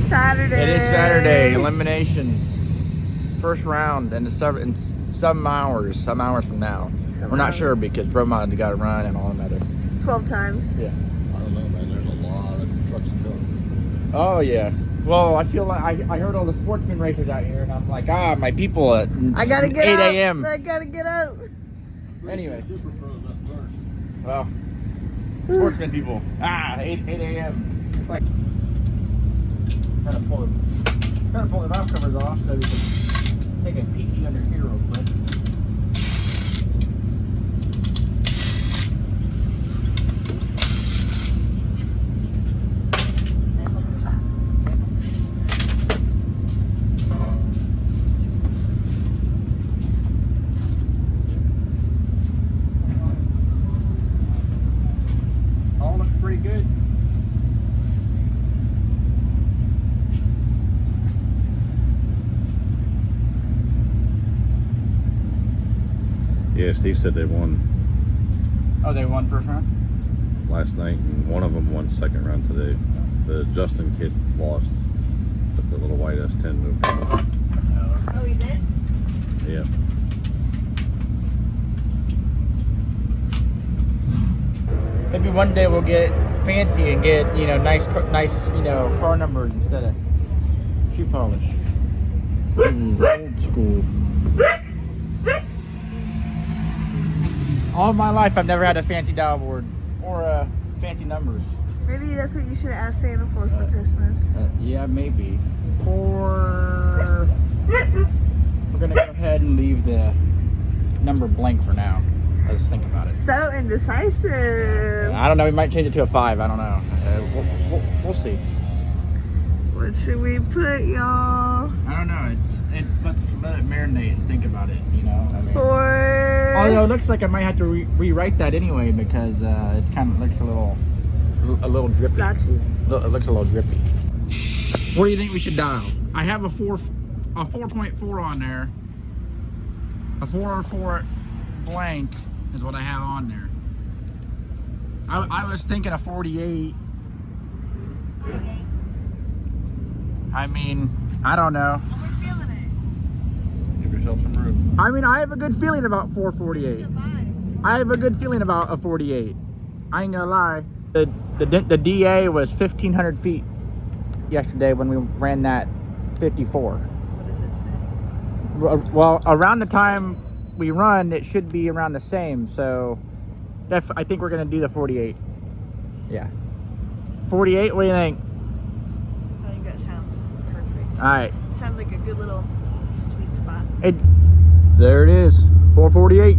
Saturday. It is Saturday. Eliminations. First round in some hours from now. We're not sure because Bro Mod's got to run and all that. 12 times. Yeah. I don't know, man. There's a lot of trucks coming. Oh, yeah. Well, I feel like I heard all the sportsman racers out here, and I'm like, my people at I gotta get 8 a.m. I gotta get up. Anyway. Super pros up first. Well, sportsman people. 8 a.m. It's like gotta pull the valve covers off so we can take a peeky under here real quick. All looks pretty good. Yeah, Steve said they won Oh, they won first round? last night, and one of them won second round today. The Justin kid lost, but the little white S10 moved. Oh, you did? Yeah. Maybe one day we'll get fancy and get, nice, car numbers instead of shoe polish. Old school. All my life, I've never had a fancy dial board or fancy numbers. Maybe that's what you should ask Santa for Christmas. Yeah, maybe. Or we're gonna go ahead and leave the number blank for now. Let's think about it. So indecisive. I don't know. We might change it to a 5. I don't know. We'll see. What should we put, y'all? I don't know. Let's let it marinate and think about it. For Although it looks like I might have to rewrite that anyway because it kind of looks a little drippy. Splotchy. It looks a little drippy. What do you think we should dial? I have a 4.4 on there. A 404 blank is what I have on there. I was thinking a 48. I mean, I don't know. How are we feeling it? Give yourself some room. I mean, I have a good feeling about 448. I have a good feeling about a 48. I ain't gonna lie. The DA was 1,500 feet yesterday when we ran that 54. What does it say? Well, around the time we run, it should be around the same. So, I think we're gonna do the 48. Yeah. 48. What do you think? I think that sounds perfect. All right. Sounds like a good little sweet spot. There it is. 448.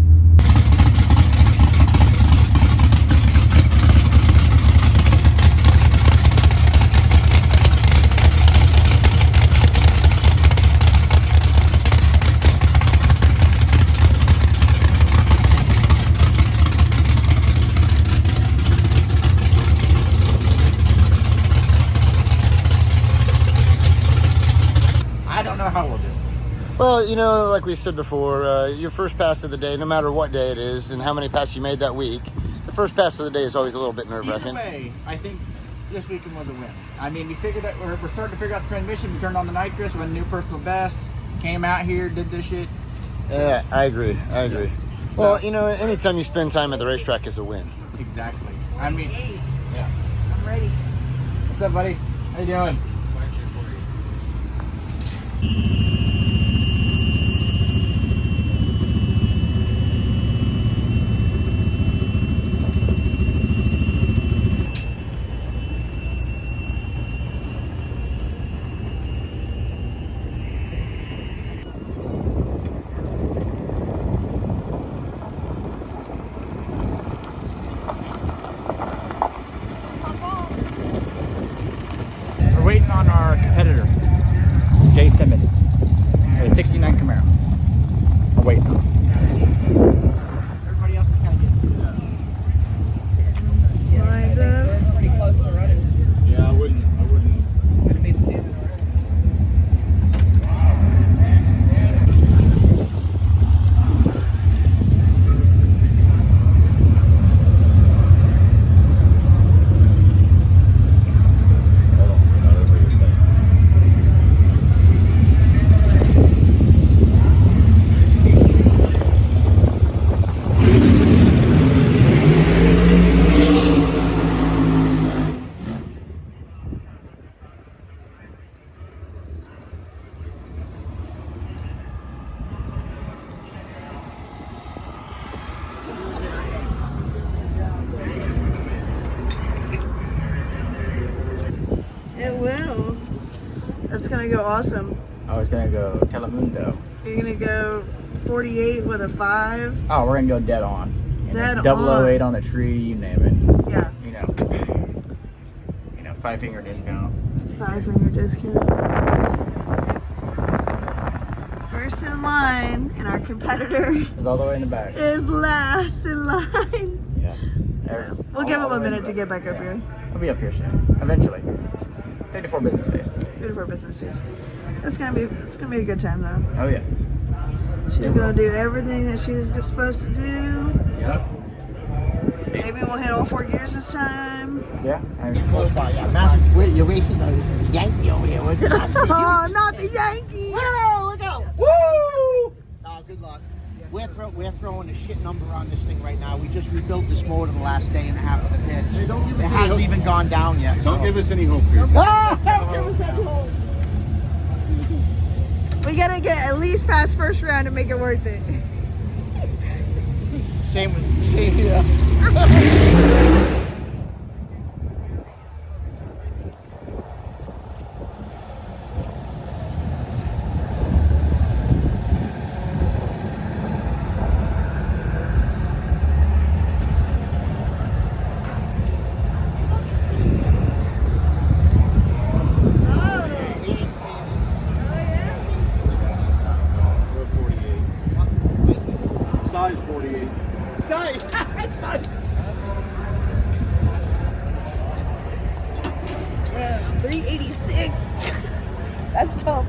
I don't know how we'll do. Well, like we said before, your first pass of the day, no matter what day it is and how many passes you made that week, the first pass of the day is always a little bit nerve-wracking. Either way, I think this weekend was a win. I mean, we figured out we're starting to figure out the transmission. We turned on the nitrous, went a new personal best, came out here, did this shit. Yeah, I agree. Well, anytime you spend time at the racetrack is a win. Exactly. I mean, Hey, yeah. I'm ready. What's up, buddy? How you doing? We're waiting on our competitor, Jay Simmons, a 69 Camaro. We're waiting on him. Everybody else is kind of getting suited up. Lined up. Pretty close to running. Yeah, I wouldn't. Gonna be standing around. It will. That's gonna go awesome. I was gonna go Telemundo. You're gonna go 48 with a 5. Oh, we're gonna go dead on. Dead 008 on the tree, you name it. Yeah. You know, 5-finger discount. 5-finger discount. First in line, and our competitor It's all the way in the back. is last in line. Yeah. So we'll give him a minute to get back up here. I'll be up here soon. Eventually. 3 to 4 business days. Beautiful businesses. It's gonna be a good time though. Oh yeah. She's gonna do everything that she's supposed to do. Yep. Maybe we'll hit all 4 gears this time. Yeah. Close by, yeah. Massive. Wait, you're racing a Yankee over here. What's Oh, not the Yankees! Whoa, look out! Woo! Oh, good luck. We're throwing a shit number on this thing right now. We just rebuilt this motor the last day and a half of the pits. Hey, don't give us It any hasn't hope. even gone down yet. Don't so. give us any hope here. Ah, don't give us any hope. We gotta get at least past first round to make it worth it. Same here. We're 48. Size 48. Sorry. Sorry. 386. That's tough.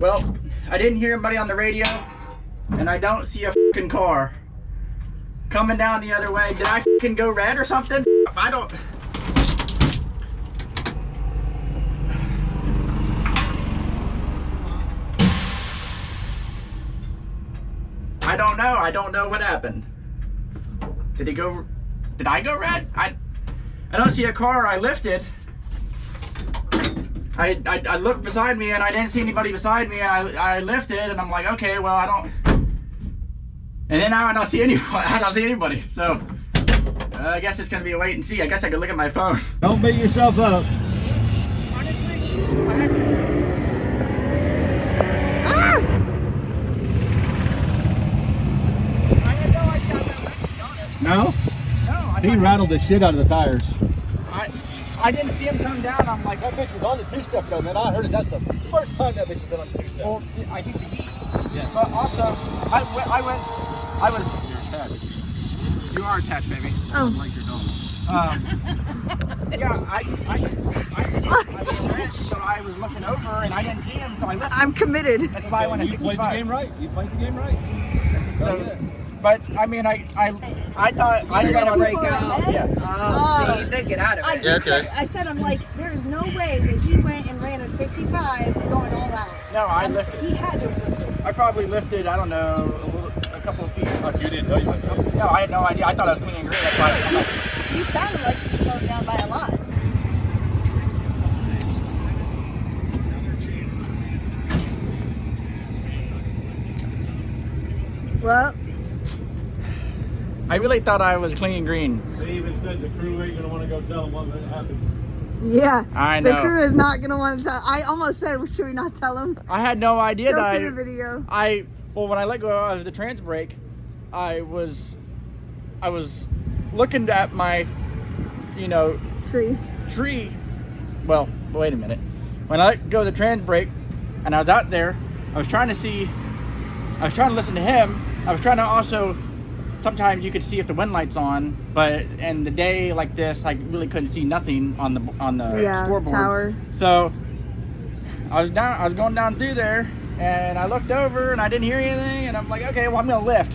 Well, I didn't hear anybody on the radio, and I don't see a fucking car coming down the other way. Did I fucking go red or something? I don't... I don't know what happened. Did I go red? I don't see a car. I lifted. I looked beside me and I didn't see anybody beside me. I lifted and I'm like, okay, well I don't. And then now I don't see anyone. I don't see anybody. So I guess it's gonna be a wait and see. I guess I could look at my phone. Don't beat yourself up. Honestly, I had no idea that was No? No, He rattled the shit out of the tires. I didn't see him come down. I'm like, That bitch was on the two-step though, man. I heard it. That's the first time that bitch has been on the two-step. well, I think the heat. Yeah. But also, I was. You're attached. You are attached, baby. Oh. Like your dog. Yeah, so I was looking over and I didn't see him, so I left. I'm committed. That's why I went to You played the 65. game right. You played the game right. So, but I mean, I thought I You're gonna thought- break out. Yeah. Oh, see, you did get out of it. Yeah, okay. I said, I'm like, there's no way that he went and ran a 65 going all out. No, I lifted. He had to have lifted. I probably lifted. I don't know, a couple of feet. Oh, you didn't know you went there. No, I had no idea. I thought I was clean and green. That's why. I'm like, You sounded like you slowed down by a lot. Well, I really thought I was clean and green. They even said the crew ain't gonna want to go tell them what happened. yeah. I The know. crew is not going to want to tell. I almost said, should we not tell him? I had no idea Go that see the video. well, when I let go of the trans brake, I was looking at my, tree. Well, wait a minute. When I let go of the trans brake, and I was out there, I was trying to listen to him. I was trying to also. Sometimes you could see if the wind light's on, but in the day like this, I really couldn't see nothing on the scoreboard. Tower. So I was going down through there, and I looked over, and I didn't hear anything, and I'm like, okay, well I'm gonna lift,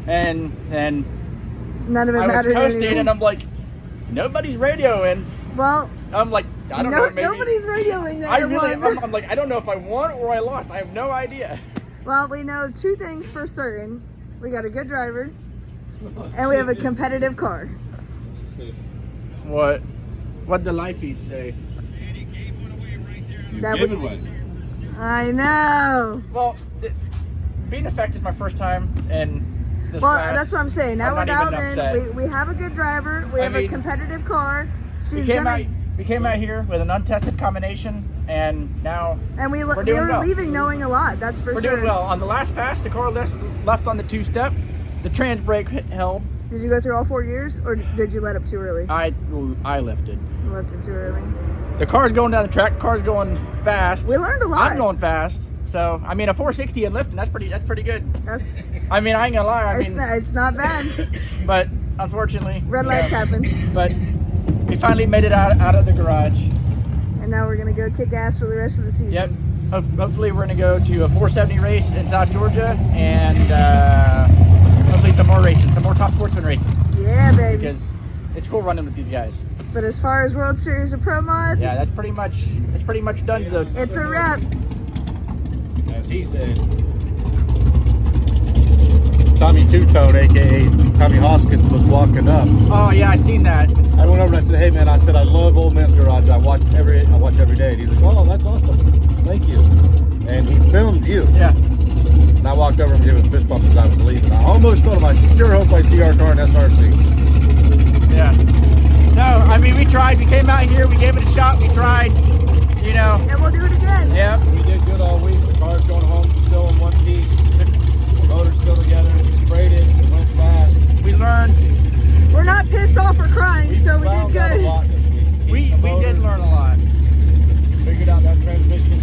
and None of it I was mattered coasting, anyway. and I'm like, nobody's radioing. Well, I'm like, I don't know, maybe nobody's radioing that I I really, won. I'm like, I don't know if I won or I lost. I have no idea. Well, we know two things for certain. We got a good driver, and we have a competitive car. What the live feed say? That would, I know. Well, being effective is my first time, and this Well, class, that's what I'm saying. Now I'm we're not even dialed upset. in. We have a good driver. We I have mean, a competitive car. We She's came gonna, out here with an untested combination, and now and we we're doing were well. leaving knowing a lot. That's for We're sure. doing well. On the last pass, the car left on the two-step. The trans brake held. Did you go through all 4 gears, or did you let up too early? I lifted. You left it too early. The car's going down the track. The car's going fast. We learned a lot. I'm going fast. So I mean, a 460 and lifting, that's pretty good. That's I mean, I ain't gonna lie. it's not bad. But unfortunately, Red lights happen, But we finally made it out of the garage. and now we're gonna go kick ass for the rest of the season. Yep. Hopefully we're gonna go to a 470 race in South Georgia, and hopefully some more racing, some more top sportsman racing, Yeah, baby. because it's cool running with these guys. But as far as World Series or Pro Mod, Yeah, that's pretty much done. it's a wrap. As he said. Tommy Two-Tone, aka Tommy Hoskins, was walking up. Oh yeah, I seen that. I went over and I said, "Hey man," I said, "I love Old Man's Garage. I watch every day." And he's like, "Oh, that's awesome. Thank you." And he filmed you. Yeah. And I walked over and gave him a fist bump as I was leaving. I almost told him, I sure hope I see our car in SRC. Yeah. No, I mean we tried. We came out here. We gave it a shot. We tried. And we'll do it again. Yeah. We did good all week. The car's going home still in one piece. The motor's still together. We sprayed it. It went fast. We learned. We're not pissed off or crying, so we did found out a good. lot this week. We The motor, did learn a lot. Figured out that transmission.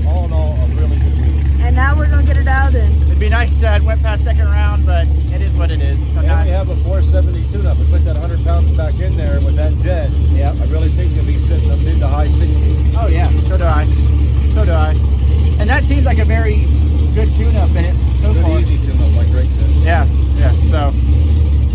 All in all, a really good week. And now we're gonna get it dialed in. It'd be nice to have went past second round, but it is what it is. And Sometimes. we have a 470 tune-up. We put that 100 pounds back in there with that jet. Yep. I really think you'll be sitting up mid to high 60s. Oh yeah, so do I. And that's seems like a very good tune-up in it so Good far. easy tune-up, like Greg said. Yeah, so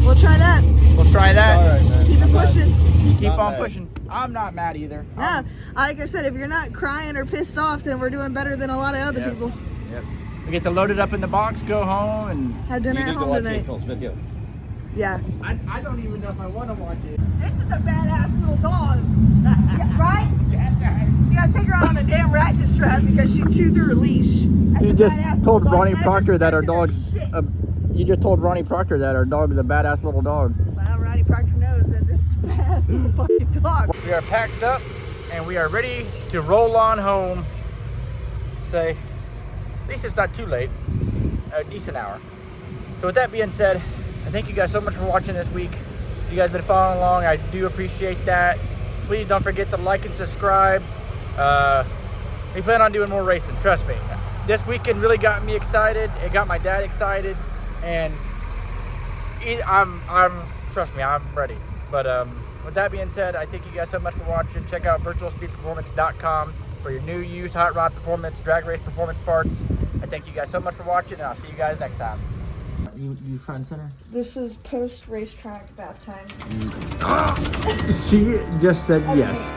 We'll try that. we'll try that. All right, man. Keep it pushing. Keep Not on mad. pushing. I'm not mad either. Yeah, like I said, if you're not crying or pissed off, then we're doing better than a lot of other Yep. people. Yep. We get to load it up in the box, go home, and Have dinner You at need to home watch tonight. April's video. Yeah. I don't even know if I want to watch it. This is a badass little dog. Yeah, right? You gotta take her out on a damn ratchet strap because she chewed through her leash. That's You a just badass told little dog. Ronnie Never Proctor that our stepped in her dog's shit. you just told Ronnie Proctor that our dog is a badass little dog. Well, Ronnie Proctor knows that this is a badass little fucking dog. We are packed up and we are ready to roll on home. Say, at least it's not too late. A decent hour. So with that being said, I thank you guys so much for watching this week. You guys have been following along. I do appreciate that. Please don't forget to like and subscribe. We plan on doing more racing, trust me. This weekend really got me excited. It got my dad excited, and trust me, I'm ready. But with that being said, I thank you guys so much for watching. Check out virtualspeedperformance.com for your new used hot rod performance, drag race performance parts. I thank you guys so much for watching, and I'll see you guys next time. You front center? This is post racetrack bath time. She just said yes.